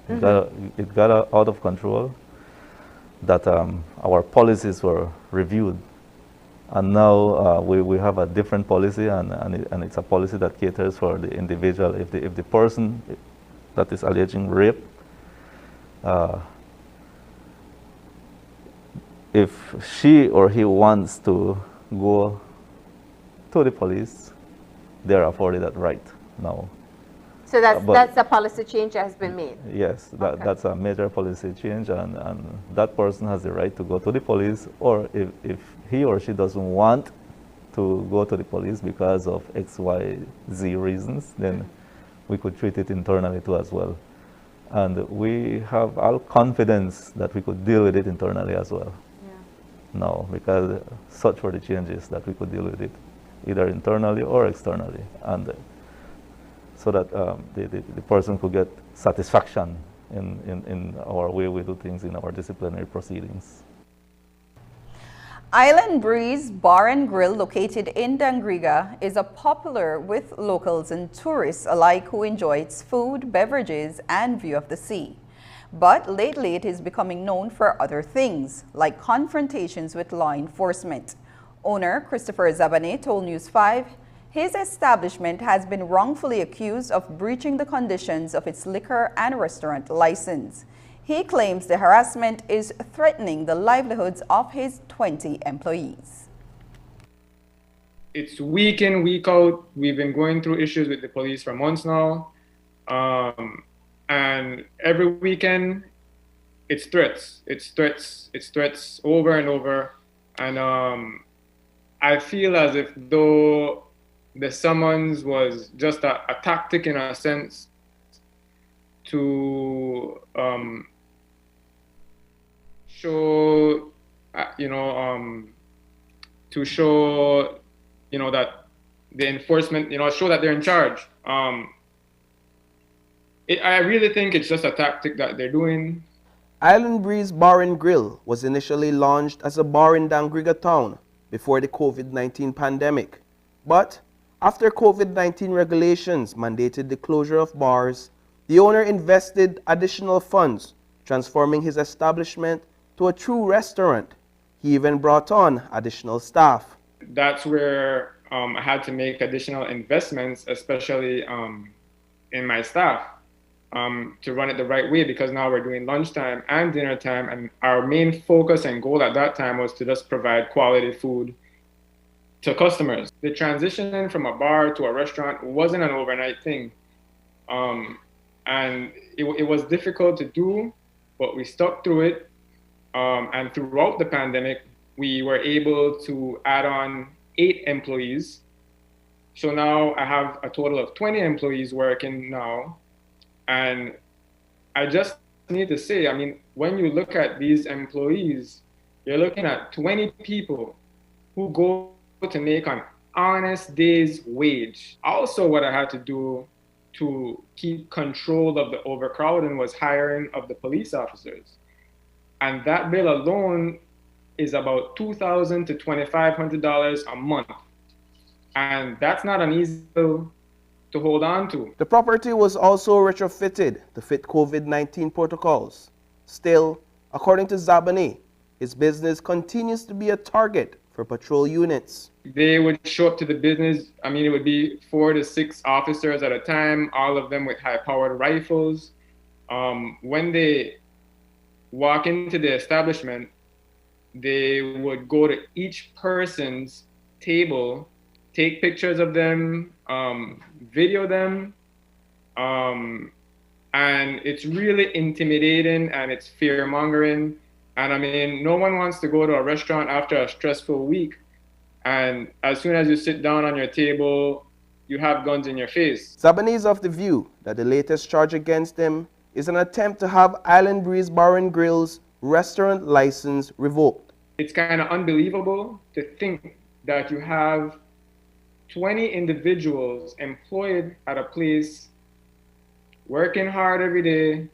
Speaker 24: It got out of control, that our policies were reviewed. And now we have a different policy, and it's a policy that caters for the individual. If the person that is alleging rape, if she or he wants to go to the police, they are afforded that right now.
Speaker 25: So that's a policy change that has been made?
Speaker 24: Yes, that's a major policy change, and that person has the right to go to the police, or if he or she doesn't want to go to the police because of X, Y, Z reasons, then we could treat it internally too as well. And we have all confidence that we could deal with it internally as well. Yeah. Now, because such were the changes that we could deal with it, either internally or externally. And so that the person could get satisfaction in our way we do things in our disciplinary proceedings.
Speaker 1: Island Breeze Bar and Grill, located in Dangriga, is popular with locals and tourists alike who enjoy its food, beverages, and view of the sea. But lately it is becoming known for other things, like confrontations with law enforcement. Owner Christopher Zabane told News 5 his establishment has been wrongfully accused of breaching the conditions of its liquor and restaurant license. He claims the harassment is threatening the livelihoods of his 20 employees.
Speaker 4: It's week in, week out. We've been going through issues with the police for months now. And every weekend, it's threats. It's threats over and over. And I feel as if though the summons was just a tactic in a sense to show, that the enforcement, show that they're in charge. I really think it's just a tactic that they're doing.
Speaker 5: Island Breeze Bar and Grill was initially launched as a bar in Dangriga town before the COVID-19 pandemic. But after COVID-19 regulations mandated the closure of bars, the owner invested additional funds, transforming his establishment to a true restaurant. He even brought on additional staff.
Speaker 4: That's where I had to make additional investments, especially in my staff, to run it the right way, because now we're doing lunchtime and dinner time, and our main focus and goal at that time was to just provide quality food to customers. The transition from a bar to a restaurant wasn't an overnight thing. And it was difficult to do, but we stuck through it. And throughout the pandemic, we were able to add on 8 employees. So now I have a total of 20 employees working now. And I just need to say, when you look at these employees, you're looking at 20 people who go to make an honest day's wage. Also, what I had to do to keep control of the overcrowding was hiring of the police officers. And that bill alone is about $2,000 to $2,500 a month. And that's not an easy pill to hold on to.
Speaker 5: The property was also retrofitted to fit COVID-19 protocols. Still, according to Zabani, his business continues to be a target for patrol units.
Speaker 4: They would show up to the business. I mean, it would be 4 to 6 officers at a time, all of them with high-powered rifles. When they walk into the establishment, they would go to each person's table, take pictures of them, video them, and it's really intimidating and it's fear-mongering. And I mean, no one wants to go to a restaurant after a stressful week, and as soon as you sit down on your table, you have guns in your face.
Speaker 5: Zabani is of the view that the latest charge against him is an attempt to have Island Breeze Bar and Grill's restaurant license revoked.
Speaker 4: It's kind of unbelievable to think that you have 20 individuals employed at a place, working hard every day,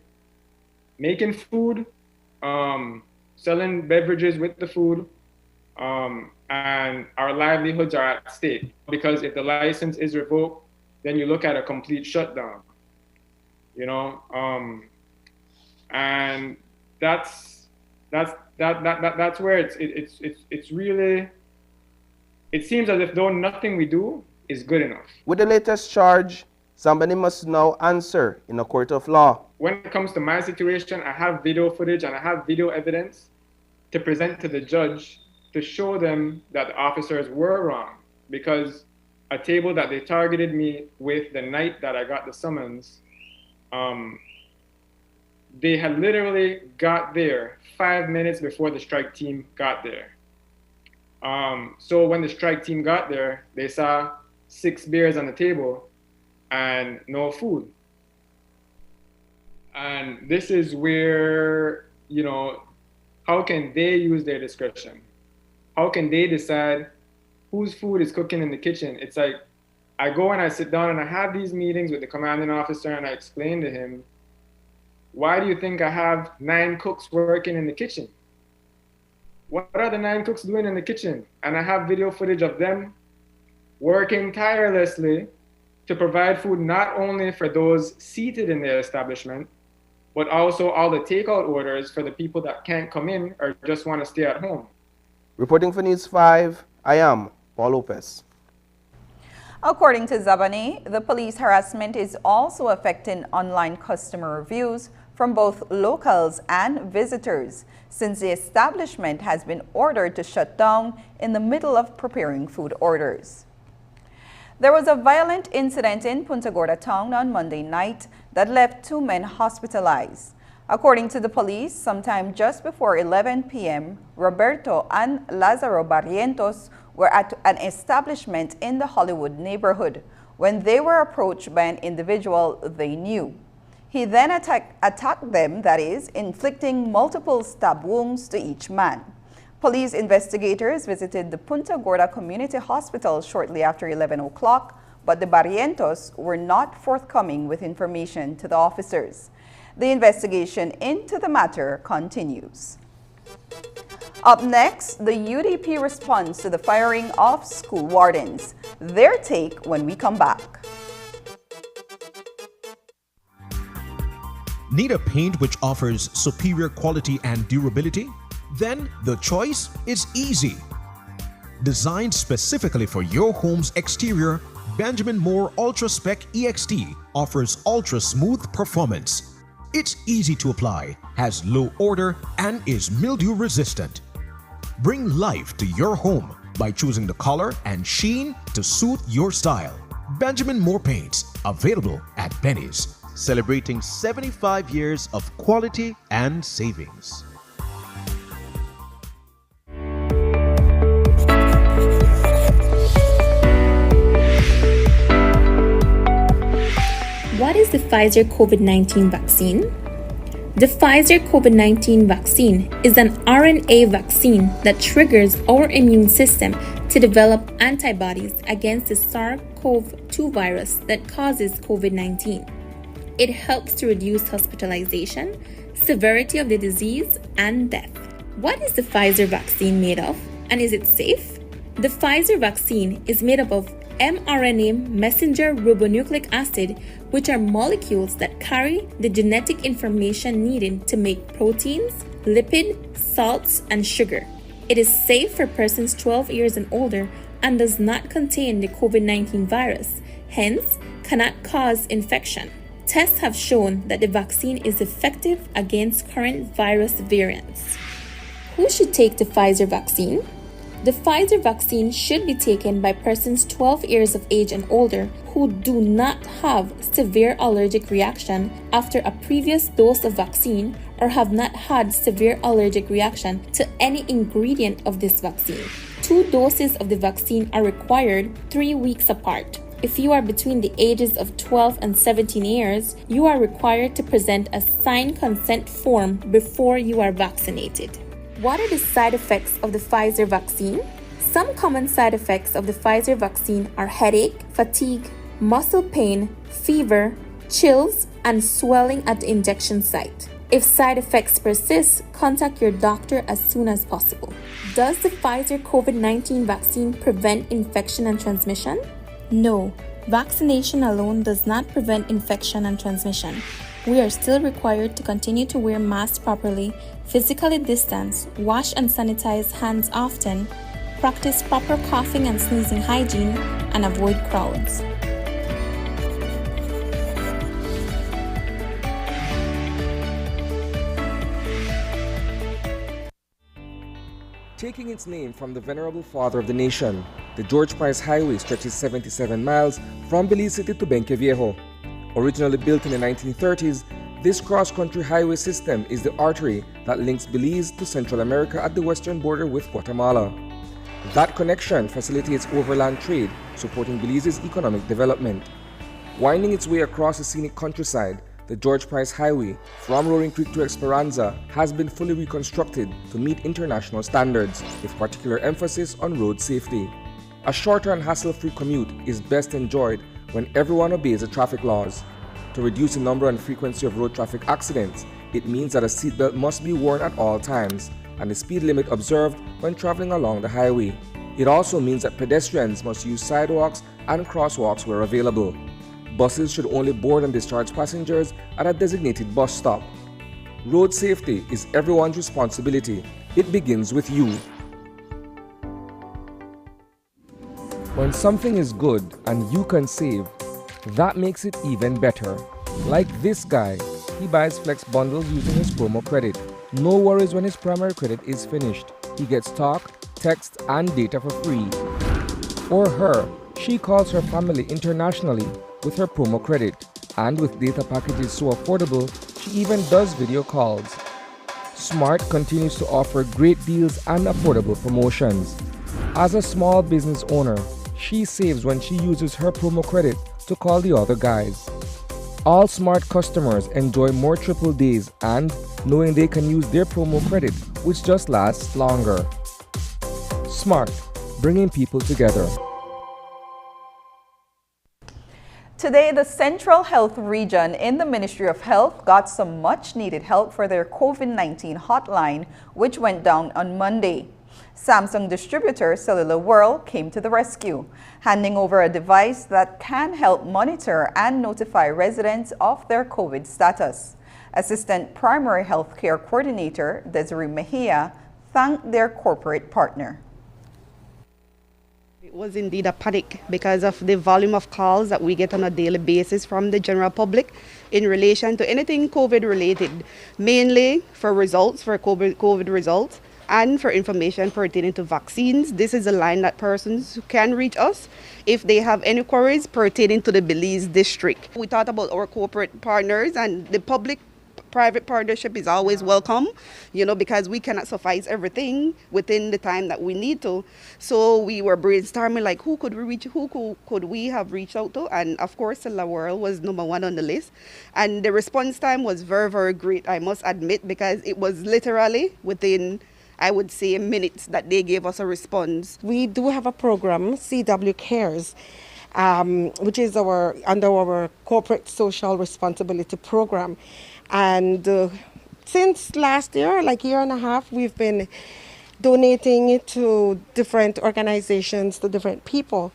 Speaker 4: making food, selling beverages with the food, and our livelihoods are at stake. Because if the license is revoked, then you look at a complete shutdown, you know, and that's where it's really, it seems as if though nothing we do is good enough.
Speaker 5: With the latest charge, somebody must now answer in a court of law.
Speaker 4: When it comes to my situation, I have video footage and I have video evidence to present to the judge to show them that the officers were wrong, because a table that they targeted me with the night that I got the summons, they had literally got there 5 minutes before the strike team got there. So when the strike team got there, they saw 6 beers on the table and no food. And this is where, you know, how can they use their discretion? How can they decide whose food is cooking in the kitchen? It's like, I go and I sit down and I have these meetings with the commanding officer and I explain to him, why do you think I have 9 cooks working in the kitchen? What are the 9 cooks doing in the kitchen? And I have video footage of them working tirelessly to provide food not only for those seated in their establishment, but also all the takeout orders for the people that can't come in or just want to stay at home.
Speaker 5: Reporting for News 5, I am Paul Lopez.
Speaker 1: According to Zabani, the police harassment is also affecting online customer reviews from both locals and visitors, since the establishment has been ordered to shut down in the middle of preparing food orders. There was a violent incident in Punta Gorda town on Monday night that left 2 men hospitalized. According to the police, sometime just before 11 p.m., Roberto and Lazaro Barrientos were at an establishment in the Hollywood neighborhood when they were approached by an individual they knew. He then attacked them, that is, inflicting multiple stab wounds to each man. Police investigators visited the Punta Gorda Community Hospital shortly after 11 o'clock, but the Barrientos were not forthcoming with information to the officers. The investigation into the matter continues. Up next, the UDP responds to the firing of school wardens. Their take when we come back.
Speaker 21: Need a paint which offers superior quality and durability? Then the choice is easy. Designed specifically for your home's exterior, Benjamin Moore Ultra Spec EXT offers ultra smooth performance. It's easy to apply, has low odor, and is mildew resistant. Bring life to your home by choosing the color and sheen to suit your style. Benjamin Moore Paints, available at Benny's, celebrating 75 years of quality and savings.
Speaker 6: What is the Pfizer COVID-19 vaccine? The Pfizer COVID-19 vaccine is an RNA vaccine that triggers our immune system to develop antibodies against the SARS-CoV-2 virus that causes COVID-19. It helps to reduce hospitalization, severity of the disease, and death. What is the Pfizer vaccine made of, and is it safe? The Pfizer vaccine is made up of mRNA messenger ribonucleic acid, which are molecules that carry the genetic information needed to make proteins, lipid, salts, and sugar. It is safe for persons 12 years and older and does not contain the COVID-19 virus, hence cannot cause infection. Tests have shown that the vaccine is effective against current virus variants. Who should take the Pfizer vaccine? The Pfizer vaccine should be taken by persons 12 years of age and older who do not have severe allergic reaction after a previous dose of vaccine or have not had severe allergic reaction to any ingredient of this vaccine. 2 doses of the vaccine are required 3 weeks apart. If you are between the ages of 12 and 17 years, you are required to present a signed consent form before you are vaccinated. What are the side effects of the Pfizer vaccine? Some common side effects of the Pfizer vaccine are headache, fatigue, muscle pain, fever, chills, and swelling at the injection site. If side effects persist, contact your doctor as soon as possible. Does the Pfizer COVID-19 vaccine prevent infection and transmission? No, vaccination alone does not prevent infection and transmission. We are still required to continue to wear masks properly, physically distance, wash and sanitize hands often, practice proper coughing and sneezing hygiene, and avoid crowds.
Speaker 15: Taking its name from the venerable father of the nation, the George Price Highway stretches 77 miles from Belize City to Benqueviejo. Originally built in the 1930s, this cross-country highway system is the artery that links Belize to Central America at the western border with Guatemala. That connection facilitates overland trade, supporting Belize's economic development. Winding its way across the scenic countryside, the George Price Highway from Roaring Creek to Esperanza has been fully reconstructed to meet international standards, with particular emphasis on road safety. A shorter and hassle-free commute is best enjoyed when everyone obeys the traffic laws. To reduce the number and frequency of road traffic accidents, it means that a seatbelt must be worn at all times and the speed limit observed when traveling along the highway. It also means that pedestrians must use sidewalks and crosswalks where available. Buses should only board and discharge passengers at a designated bus stop. Road safety is everyone's responsibility. It begins with you. When something is good and you can save, that makes it even better. Like this guy, he buys Flex bundles using his promo credit. No worries when his primary credit is finished. He gets talk, text, and data for free. Or her, she calls her family internationally with her promo credit. And with data packages so affordable, she even does video calls. Smart continues to offer great deals and affordable promotions. As a small business owner, she saves when she uses her promo credit to call the other guys. All Smart customers enjoy more triple days and knowing they can use their promo credit, which just lasts longer. Smart, bringing people together.
Speaker 1: Today, the Central Health Region in the Ministry of Health got some much-needed help for their COVID-19 hotline, which went down on Monday. Samsung distributor Cellular World came to the rescue, handing over a device that can help monitor and notify residents of their COVID status. Assistant Primary Health Care Coordinator Desiree Mejia thanked their corporate partner.
Speaker 7: It was indeed a panic because of the volume of calls that we get on a daily basis from the general public in relation to anything COVID related, mainly for results, for COVID results, and for information pertaining to vaccines. This is a line that persons can reach us if they have any queries pertaining to the Belize district. We thought about our corporate partners, and the public-private partnership is always welcome, because we cannot suffice everything within the time that we need to. So we were brainstorming like who could we have reached out to, and of course Cellular World was number one on the list. And the response time was very, very great, I must admit, because it was literally within, I would say, minutes that they gave us a response.
Speaker 8: We do have a program, CW Cares, which is under our corporate social responsibility program. And since last year, like year and a half, we've been donating to different organizations, to different people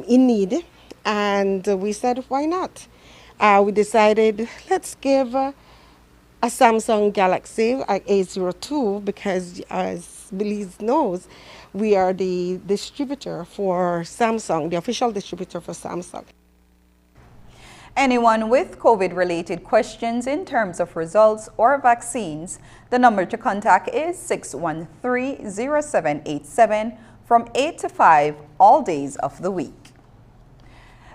Speaker 8: in need. And we said, why not? We decided, let's give a Samsung Galaxy A02 because, as Belize knows, we are the distributor for Samsung, the official distributor for Samsung.
Speaker 1: Anyone with COVID-related questions in terms of results or vaccines, the number to contact is 613-0787 from 8 to 5 all days of the week.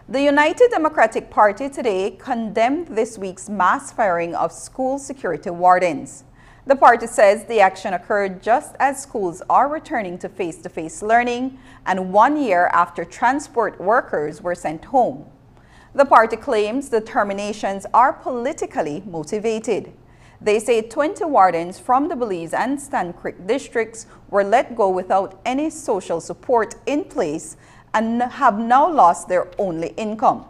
Speaker 1: The United Democratic Party today condemned this week's mass firing of school security wardens. The party says the action occurred just as schools are returning to face-to-face learning and 1 year after transport workers were sent home. The party claims the terminations are politically motivated. They say 20 wardens from the Belize and Stan Creek districts were let go without any social support in place and have now lost their only income.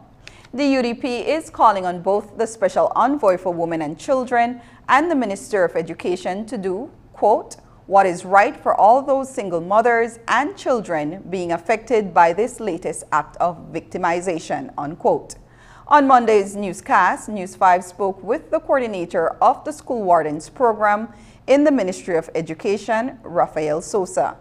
Speaker 1: The UDP is calling on both the Special Envoy for Women and Children and the Minister of Education to do, quote, what is right for all those single mothers and children being affected by this latest act of victimization, unquote. On Monday's newscast, News 5 spoke with the coordinator of the School Wardens Program in the Ministry of Education, Rafael Sosa.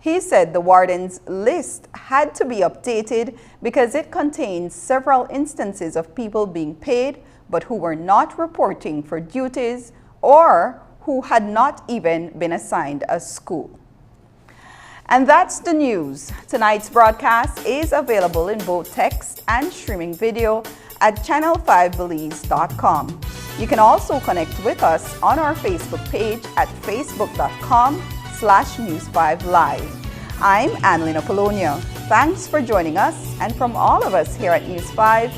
Speaker 1: He said the wardens list had to be updated because it contains several instances of people being paid but who were not reporting for duties or who had not even been assigned a school. And that's the news. Tonight's broadcast is available in both text and streaming video at channel5belize.com. You can also connect with us on our Facebook page at facebook.com/News5Live. I'm Annalyn Apollonia. Thanks for joining us, and from all of us here at News 5,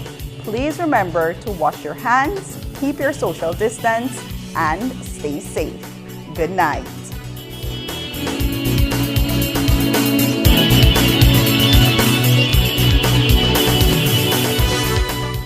Speaker 1: please remember to wash your hands, keep your social distance, and stay safe. Good night.